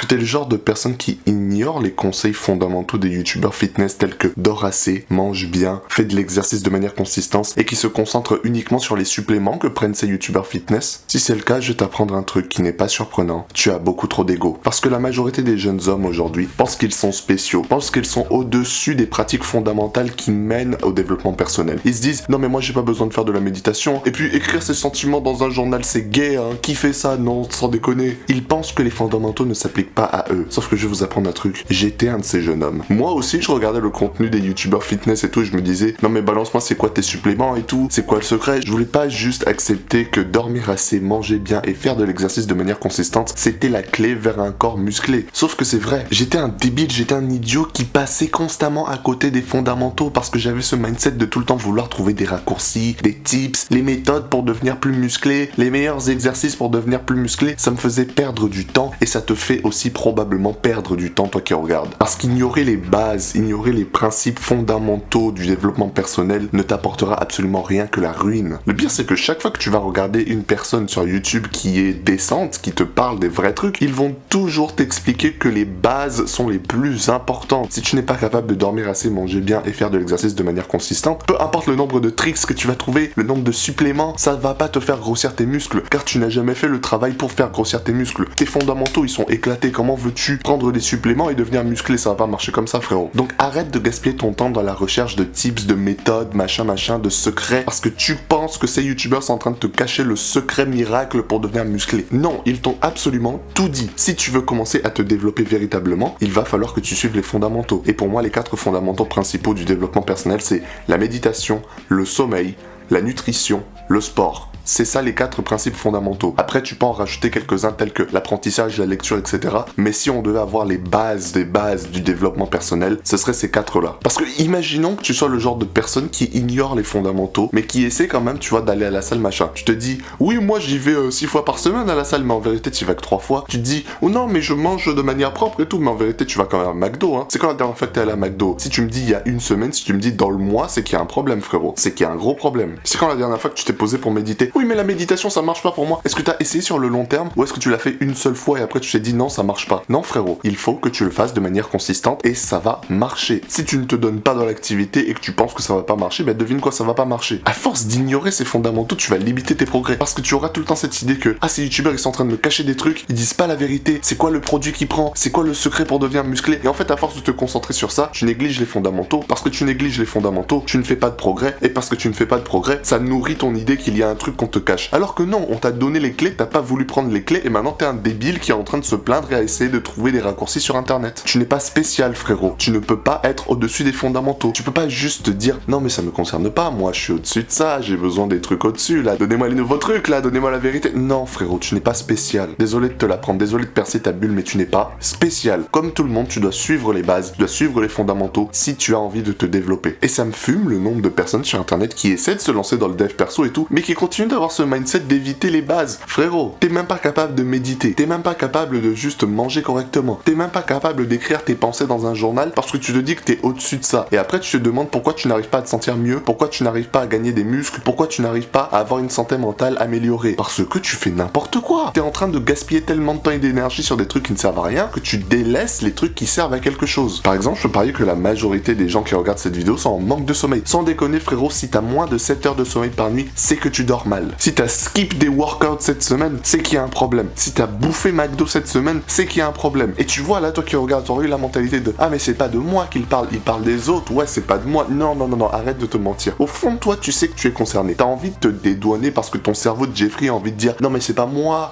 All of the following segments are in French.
que t'es le genre de personne qui ignore les conseils fondamentaux des youtubeurs fitness tels que dors assez, mange bien, fais de l'exercice de manière consistante et qui se concentre uniquement sur les suppléments que prennent ces youtubeurs fitness? Si c'est le cas, je vais t'apprendre un truc qui n'est pas surprenant. Tu as beaucoup trop d'ego. Parce que la majorité des jeunes hommes aujourd'hui pensent qu'ils sont spéciaux, pensent qu'ils sont au-dessus des pratiques fondamentales qui mènent au développement personnel. Ils se disent, non mais moi j'ai pas besoin de faire de la méditation, et puis écrire ses sentiments dans un journal c'est gay, hein, qui fait ça? Non, sans déconner. Ils pensent que les fondamentaux ne s'appliquent pas à eux. Sauf que je vais vous apprendre un truc, j'étais un de ces jeunes hommes. Moi aussi je regardais le contenu des youtubeurs fitness et tout, et je me disais, non mais balance-moi c'est quoi tes suppléments et tout, c'est quoi le secret? Je voulais pas juste accepter que dormir assez, manger bien et faire de l'exercice de manière consistante, c'était la clé vers un corps musclé. Sauf que c'est vrai, j'étais un débile, j'étais un idiot qui passait constamment à côté des fondamentaux parce que j'avais ce mindset de tout le temps vouloir trouver des raccourcis, des tips, les méthodes pour devenir plus musclé, les meilleurs exercices pour devenir plus musclé. Ça me faisait perdre du temps et ça te fait aussi probablement perdre du temps toi qui regardes. Parce qu'ignorer les bases, ignorer les principes fondamentaux du développement personnel ne t'apportera absolument rien que la ruine. Le pire c'est que chaque fois que tu vas regarder une personne sur YouTube qui est décente, qui te parle des vrais trucs, ils vont toujours t'expliquer que les bases sont les plus importantes. Si tu n'es pas capable de dormir assez, manger bien et faire de l'exercice de manière consistante, peu importe le nombre de tricks que tu vas trouver, le nombre de suppléments, ça va pas te faire grossir tes muscles, car tu n'as jamais fait le travail pour faire grossir tes muscles. Tes fondamentaux, ils sont éclatés. Comment veux-tu prendre des suppléments et devenir musclé? Ça va pas marcher comme ça, frérot. Donc arrête de gaspiller ton temps dans la recherche de tips, de méthodes, machin, de secrets, parce que tu penses que ces youtubeurs sont en train de te cacher le secret miracle pour devenir musclé. Non, ils t'ont absolument tout dit. Si tu veux commencer à te développer véritablement, il va falloir que tu suives les fondamentaux. Et pour moi, les 4 fondamentaux principaux du développement personnel, c'est la méditation, le sommeil, la nutrition, le sport. C'est ça les 4 principes fondamentaux. Après, tu peux en rajouter quelques-uns tels que l'apprentissage, la lecture, etc. Mais si on devait avoir les bases des bases du développement personnel, ce serait ces 4-là. Parce que imaginons que tu sois le genre de personne qui ignore les fondamentaux, mais qui essaie quand même, tu vois, d'aller à la salle, machin. Tu te dis, oui, moi j'y vais 6 fois par semaine à la salle, mais en vérité tu y vas que 3 fois. Tu te dis, oh non, mais je mange de manière propre et tout, mais en vérité tu vas quand même à McDo, hein. C'est quand la dernière fois que t'es allé à McDo? Si tu me dis il y a une semaine, si tu me dis dans le mois, c'est qu'il y a un problème, frérot. C'est qu'il y a un gros problème. C'est quand la dernière fois que tu t'es posé pour méditer? Oui, mais la méditation ça marche pas pour moi. Est-ce que t'as essayé sur le long terme ou est-ce que tu l'as fait une seule fois et après tu t'es dit non, ça marche pas? Non, frérot, il faut que tu le fasses de manière consistante et ça va marcher. Si tu ne te donnes pas dans l'activité et que tu penses que ça va pas marcher, ben devine quoi, ça va pas marcher. À force d'ignorer ces fondamentaux, tu vas limiter tes progrès parce que tu auras tout le temps cette idée que ces youtubeurs ils sont en train de me cacher des trucs, ils disent pas la vérité, c'est quoi le produit qu'ils prend, c'est quoi le secret pour devenir musclé. Et en fait, à force de te concentrer sur ça, tu négliges les fondamentaux. Parce que tu négliges les fondamentaux, tu ne fais pas de progrès, et parce que tu ne fais pas de progrès, ça nourrit ton idée qu'il y a un truc qu'on te cache. Alors que non, on t'a donné les clés, t'as pas voulu prendre les clés, et maintenant t'es un débile qui est en train de se plaindre et à essayer de trouver des raccourcis sur internet. Tu n'es pas spécial, frérot. Tu ne peux pas être au-dessus des fondamentaux. Tu peux pas juste te dire non mais ça me concerne pas, moi je suis au-dessus de ça, j'ai besoin des trucs au-dessus là, donnez-moi les nouveaux trucs là, donnez-moi la vérité. Non frérot, tu n'es pas spécial. Désolé de te l'apprendre, désolé de percer ta bulle, mais tu n'es pas spécial. Comme tout le monde, tu dois suivre les bases, tu dois suivre les fondamentaux si tu as envie de te développer. Et ça me fume le nombre de personnes sur internet qui essaient de se lancer dans le dev perso et tout, mais qui continuent d'avoir ce mindset d'éviter les bases. Frérot, t'es même pas capable de méditer, t'es même pas capable de juste manger correctement, t'es même pas capable d'écrire tes pensées dans un journal parce que tu te dis que t'es au-dessus de ça. Et après tu te demandes pourquoi tu n'arrives pas à te sentir mieux, pourquoi tu n'arrives pas à gagner des muscles, pourquoi tu n'arrives pas à avoir une santé mentale améliorée. Parce que tu fais n'importe quoi. T'es en train de gaspiller tellement de temps et d'énergie sur des trucs qui ne servent à rien que tu délaisses les trucs qui servent à quelque chose. Par exemple, je peux parier que la majorité des gens qui regardent cette vidéo sont en manque de sommeil. Sans déconner frérot, si t'as moins de 7 heures de sommeil par nuit, c'est que tu dors mal. Si t'as skip des workouts cette semaine, c'est qu'il y a un problème. Si t'as bouffé McDo cette semaine, c'est qu'il y a un problème. Et tu vois là, toi qui regardes, t'aurais eu la mentalité de ah mais c'est pas de moi qu'il parle, il parle des autres, ouais c'est pas de moi. Non, arrête de te mentir. Au fond de toi, tu sais que tu es concerné. T'as envie de te dédouaner parce que ton cerveau de Jeffrey a envie de dire non mais c'est pas moi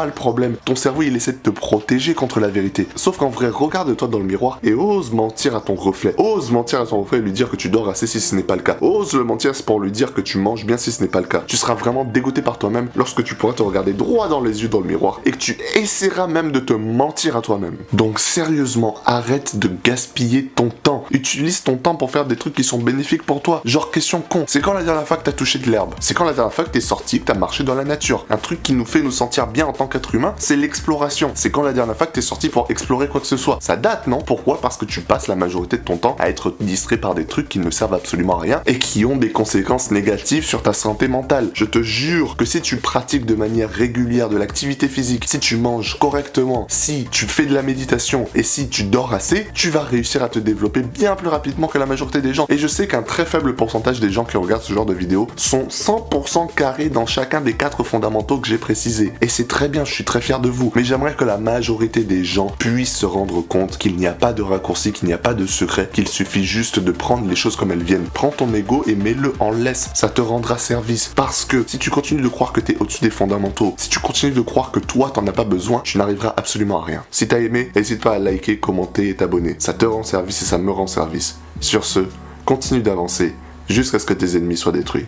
le problème. Ton cerveau il essaie de te protéger contre la vérité. Sauf qu'en vrai, regarde-toi dans le miroir et ose mentir à ton reflet. Ose mentir à ton reflet et lui dire que tu dors assez si ce n'est pas le cas. Ose le mentir pour lui dire que tu manges bien si ce n'est pas le cas. Tu seras vraiment dégoûté par toi-même lorsque tu pourras te regarder droit dans les yeux dans le miroir et que tu essaieras même de te mentir à toi-même. Donc sérieusement, arrête de gaspiller ton temps. Utilise ton temps pour faire des trucs qui sont bénéfiques pour toi. Genre question con, c'est quand la dernière fois que t'as touché de l'herbe? C'est quand la dernière fois que t'es sorti, que t'as marché dans la nature? Un truc qui nous fait nous sentir bien en tant qu'être humain, c'est l'exploration. C'est quand la dernière fois que t'es sorti pour explorer quoi que ce soit? Ça date, non? Pourquoi? Parce que tu passes la majorité de ton temps à être distrait par des trucs qui ne servent absolument à rien et qui ont des conséquences négatives sur ta santé mentale. Je te jure que si tu pratiques de manière régulière de l'activité physique, si tu manges correctement, si tu fais de la méditation et si tu dors assez, tu vas réussir à te développer bien plus rapidement que la majorité des gens. Et je sais qu'un très faible pourcentage des gens qui regardent ce genre de vidéos sont 100% carrés dans chacun des 4 fondamentaux que j'ai précisés. Et c'est très bien, je suis très fier de vous. Mais j'aimerais que la majorité des gens puissent se rendre compte qu'il n'y a pas de raccourci, qu'il n'y a pas de secret, qu'il suffit juste de prendre les choses comme elles viennent. Prends ton ego et mets-le en laisse. Ça te rendra service. Parce que si tu continues de croire que t'es au-dessus des fondamentaux, si tu continues de croire que toi t'en as pas besoin, tu n'arriveras absolument à rien. Si t'as aimé, n'hésite pas à liker, commenter et t'abonner. Ça te rend service et ça me rend service. Sur ce, continue d'avancer jusqu'à ce que tes ennemis soient détruits.